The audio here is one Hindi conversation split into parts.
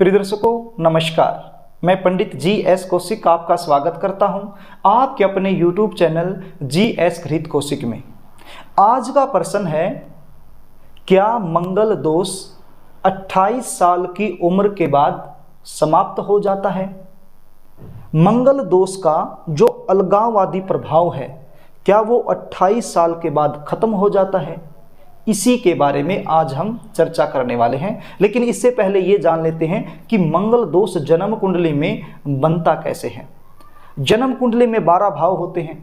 प्रिय दर्शकों नमस्कार, मैं पंडित जी.एस. कौशिक आपका स्वागत करता हूं आपके अपने YouTube चैनल जी.एस. घृत कौशिक में। आज का प्रश्न है, क्या मंगल दोष 28 साल की उम्र के बाद समाप्त हो जाता है? मंगल दोष का जो अलगाववादी प्रभाव है, क्या वो 28 साल के बाद खत्म हो जाता है? इसी के बारे में आज हम चर्चा करने वाले हैं। लेकिन इससे पहले ये जान लेते हैं कि मंगल दोष जन्म कुंडली में बनता कैसे है। जन्म कुंडली में 12 भाव होते हैं।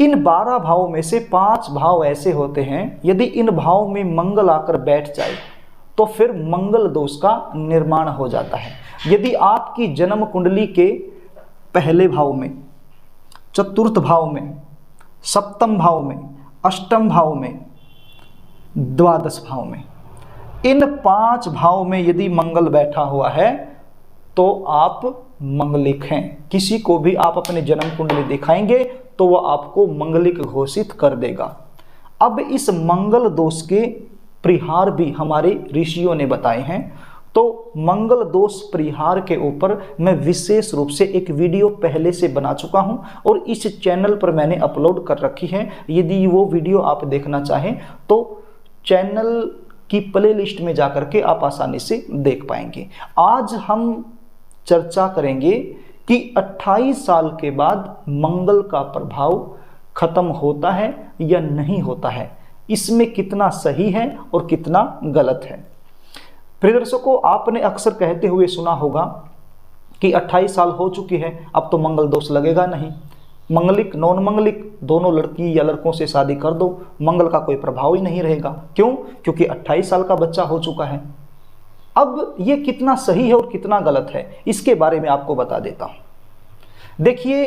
इन 12 भावों में से 5 भाव ऐसे होते हैं, यदि इन भावों में मंगल आकर बैठ जाए तो फिर मंगल दोष का निर्माण हो जाता है। यदि आपकी जन्म कुंडली के पहले भाव में, चतुर्थ भाव में, सप्तम भाव में, अष्टम भाव में, द्वादश भाव में, इन 5 भाव में यदि मंगल बैठा हुआ है तो आप मंगलिक हैं। किसी को भी आप अपने जन्म कुंडली दिखाएंगे तो वह आपको मंगलिक घोषित कर देगा। अब इस मंगल दोष के परिहार भी हमारे ऋषियों ने बताए हैं, तो मंगल दोष परिहार के ऊपर मैं विशेष रूप से एक वीडियो पहले से बना चुका हूं और इस चैनल पर मैंने अपलोड कर रखी है। यदि वो वीडियो आप देखना चाहें तो चैनल की प्लेलिस्ट में जाकर के आप आसानी से देख पाएंगे। आज हम चर्चा करेंगे कि 28 साल के बाद मंगल का प्रभाव खत्म होता है या नहीं होता है, इसमें कितना सही है और कितना गलत है। प्रिय दर्शकों, आपने अक्सर कहते हुए सुना होगा कि 28 साल हो चुकी है, अब तो मंगल दोष लगेगा नहीं, मंगलिक नॉन मंगलिक दोनों लड़की या लड़कों से शादी कर दो, मंगल का कोई प्रभाव ही नहीं रहेगा। क्यों? क्योंकि 28 साल का बच्चा हो चुका है। अब ये कितना सही है और कितना गलत है, इसके बारे में आपको बता देता हूं। देखिए,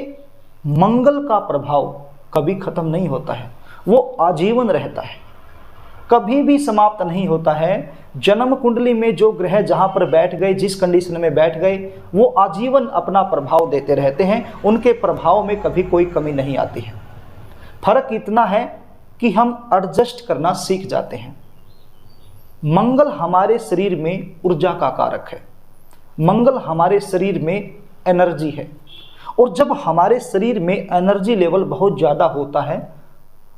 मंगल का प्रभाव कभी खत्म नहीं होता है, वो आजीवन रहता है, कभी भी समाप्त नहीं होता है। जन्म कुंडली में जो ग्रह जहां पर बैठ गए, जिस कंडीशन में बैठ गए, वो आजीवन अपना प्रभाव देते रहते हैं, उनके प्रभाव में कभी कोई कमी नहीं आती है। फर्क इतना है कि हम एडजस्ट करना सीख जाते हैं। मंगल हमारे शरीर में ऊर्जा का कारक है, मंगल हमारे शरीर में एनर्जी है, और जब हमारे शरीर में एनर्जी लेवल बहुत ज़्यादा होता है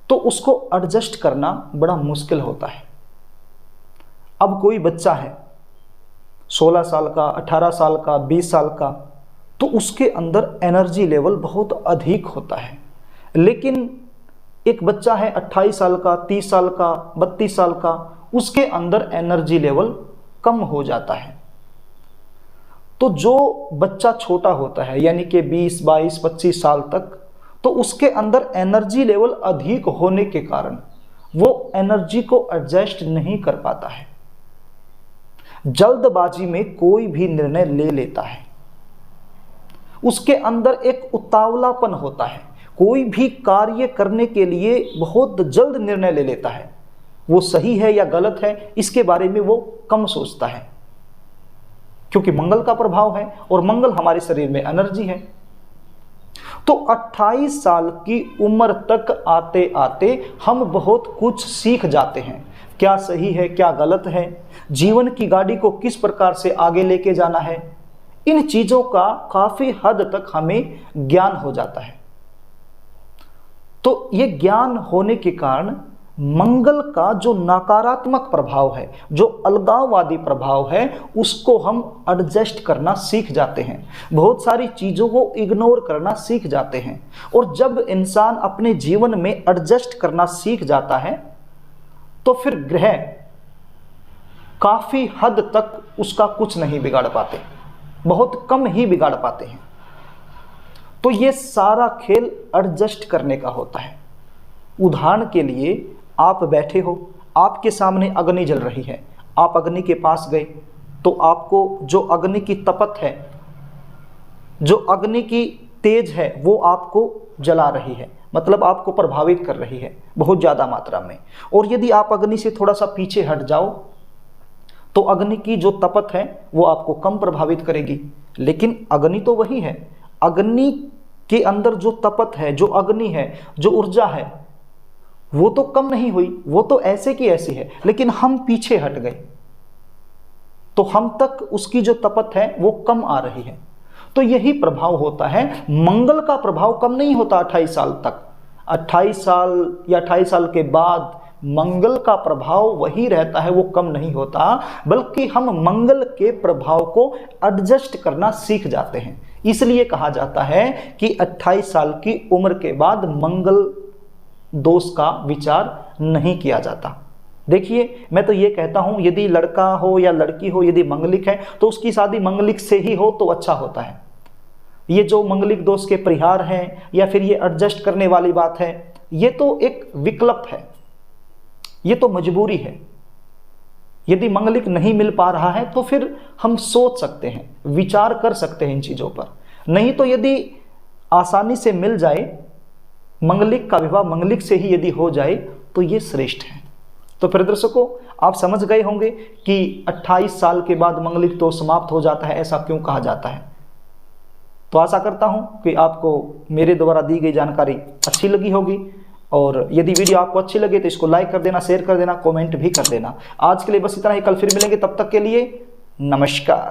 तो उसको एडजस्ट करना बड़ा मुश्किल होता है। अब कोई बच्चा है 16 साल का, 18 साल का, 20 साल का, तो उसके अंदर एनर्जी लेवल बहुत अधिक होता है। लेकिन एक बच्चा है 28 साल का, 30 साल का, 32 साल का, उसके अंदर एनर्जी लेवल कम हो जाता है। तो जो बच्चा छोटा होता है, यानी कि 20, 22, 25 साल तक, तो उसके अंदर एनर्जी लेवल अधिक होने के कारण वो एनर्जी को एडजस्ट नहीं कर पाता है, जल्दबाजी में कोई भी निर्णय ले लेता है, उसके अंदर एक उतावलापन होता है, कोई भी कार्य करने के लिए बहुत जल्द निर्णय ले लेता है। वो सही है या गलत है इसके बारे में वो कम सोचता है, क्योंकि मंगल का प्रभाव है और मंगल हमारे शरीर में एनर्जी है। तो 28 साल की उम्र तक आते आते हम बहुत कुछ सीख जाते हैं, क्या सही है क्या गलत है, जीवन की गाड़ी को किस प्रकार से आगे लेके जाना है, इन चीजों का काफी हद तक हमें ज्ञान हो जाता है। तो ये ज्ञान होने के कारण मंगल का जो नकारात्मक प्रभाव है, जो अलगाववादी प्रभाव है, उसको हम एडजस्ट करना सीख जाते हैं, बहुत सारी चीज़ों को इग्नोर करना सीख जाते हैं। और जब इंसान अपने जीवन में एडजस्ट करना सीख जाता है तो फिर ग्रह काफ़ी हद तक उसका कुछ नहीं बिगाड़ पाते, बहुत कम ही बिगाड़ पाते हैं। तो ये सारा खेल एडजस्ट करने का होता है। उदाहरण के लिए, आप बैठे हो, आपके सामने अग्नि जल रही है, आप अग्नि के पास गए तो आपको जो अग्नि की तपत है, जो अग्नि की तेज है, वो आपको जला रही है, मतलब आपको प्रभावित कर रही है बहुत ज़्यादा मात्रा में। और यदि आप अग्नि से थोड़ा सा पीछे हट जाओ तो अग्नि की जो तपत है वो आपको कम प्रभावित करेगी, लेकिन अग्नि तो वही है। अग्नि के अंदर जो तपत है, जो अग्नि है, जो ऊर्जा है, वो तो कम नहीं हुई, वो तो ऐसे की ऐसी है, लेकिन हम पीछे हट गए। तो हम तक उसकी जो तपत है वो कम आ रही है। तो यही प्रभाव होता है, मंगल का प्रभाव कम नहीं होता 28 साल तक। 28 साल या 28 साल के बाद मंगल का प्रभाव वही रहता है, वो कम नहीं होता, बल्कि हम मंगल के प्रभाव को एडजस्ट करना सीख जाते हैं। इसलिए कहा जाता है कि 28 साल की उम्र के बाद मंगल दोष का विचार नहीं किया जाता। देखिए, मैं तो ये कहता हूं, यदि लड़का हो या लड़की हो, यदि मंगलिक है तो उसकी शादी मंगलिक से ही हो तो अच्छा होता है। ये जो मंगलिक दोष के परिहार हैं या फिर ये एडजस्ट करने वाली बात है, ये तो एक विकल्प है, ये तो मजबूरी है। यदि मंगलिक नहीं मिल पा रहा है तो फिर हम सोच सकते हैं, विचार कर सकते हैं इन चीजों पर। नहीं तो यदि आसानी से मिल जाए, मंगलिक का विवाह मंगलिक से ही यदि हो जाए तो ये श्रेष्ठ है। तो फिर दर्शकों, आप समझ गए होंगे कि 28 साल के बाद मंगलिक दोष समाप्त हो जाता है, ऐसा क्यों कहा जाता है। तो आशा करता हूं कि आपको मेरे द्वारा दी गई जानकारी अच्छी लगी होगी, और यदि वीडियो आपको अच्छी लगे तो इसको लाइक कर देना, शेयर कर देना, कमेंट भी कर देना। आज के लिए बस इतना ही, कल फिर मिलेंगे, तब तक के लिए नमस्कार।